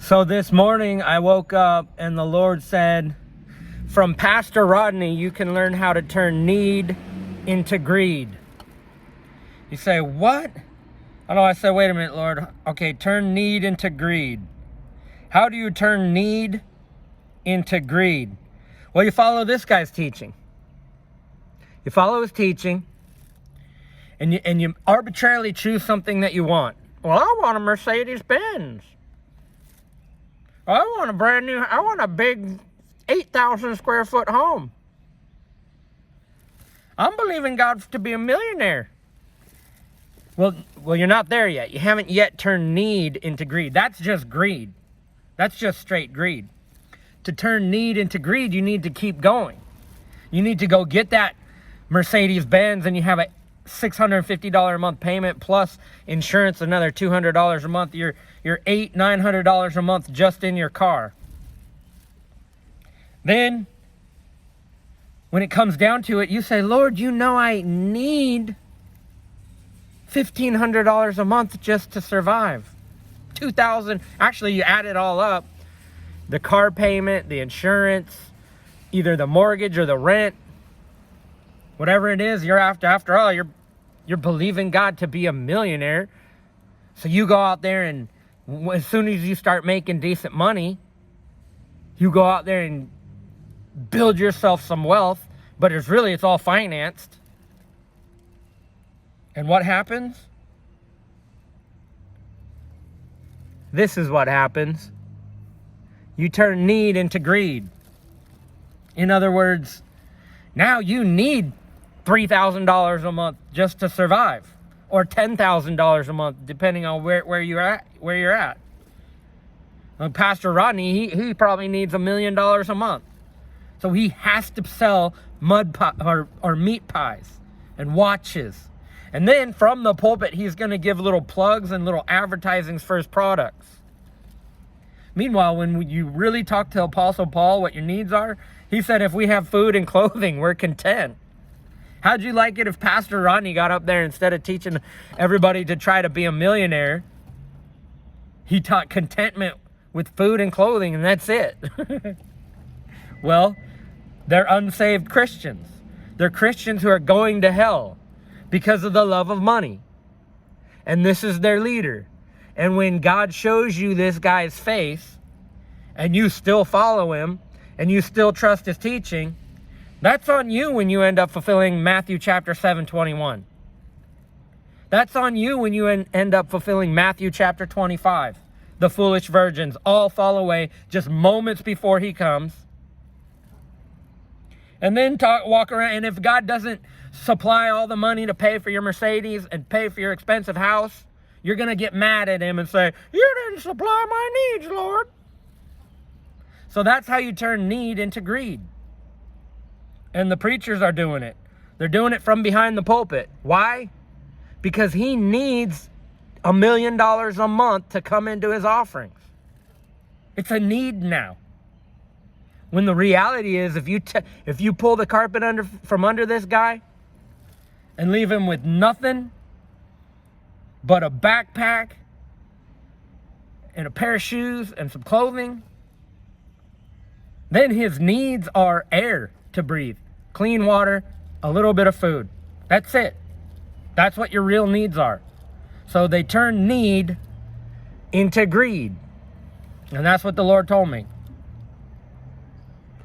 So this morning I woke up and the Lord said, from Pastor Rodney, you can learn how to turn need into greed. You say, what? I said, wait a minute, Lord. Okay, turn need into greed. How do you turn need into greed? Well, you follow this guy's teaching. You follow his teaching, and you arbitrarily choose something that you want. Well, I want a Mercedes Benz. I want a big 8,000 square foot home. I'm believing God to be a millionaire. Well, you're not there yet. You haven't yet turned need into greed. That's just greed. That's just straight greed. To turn need into greed, you need to keep going. You need to go get that Mercedes Benz, and you have a $650 a month payment plus insurance, another $200 a month. You're $900 a month just in your car. Then, when it comes down to it, you say, Lord, you know I need $1,500 a month just to survive. $2,000. Actually, you add it all up. The car payment, the insurance, either the mortgage or the rent, whatever it is, you're after all, you're believing God to be a millionaire. So you go out there, and as soon as you start making decent money, you go out there and build yourself some wealth, but it's all financed. And what happens? This is what happens. You turn need into greed. In other words, now you need $3,000 a month just to survive, or $10,000 a month, depending on where you're at. Pastor Rodney, he probably needs $1 million a month, so he has to sell or meat pies and watches, and then from the pulpit he's going to give little plugs and little advertisings for his products. Meanwhile, when you really talk to Apostle Paul what your needs are, he said, if we have food and clothing, we're content. How'd you like it if Pastor Rodney got up there, instead of teaching everybody to try to be a millionaire, he taught contentment with food and clothing, and that's it? Well, they're unsaved Christians. They're Christians who are going to hell because of the love of money. And this is their leader. And when God shows you this guy's face, and you still follow him, and you still trust his teaching, that's on you when you end up fulfilling Matthew chapter 7:21. That's on you when you end up fulfilling Matthew chapter 25. The foolish virgins all fall away just moments before he comes. And then walk around, and if God doesn't supply all the money to pay for your Mercedes and pay for your expensive house, you're going to get mad at him and say, you didn't supply my needs, Lord. So that's how you turn need into greed. And the preachers are doing it. They're doing it from behind the pulpit. Why? Because he needs $1 million a month to come into his offerings. It's a need now. When the reality is, if you pull the carpet from under this guy and leave him with nothing but a backpack and a pair of shoes and some clothing, then his needs are air to breathe, clean water, a little bit of food. That's it. That's what your real needs are. So they turn need into greed. And that's what the Lord told me.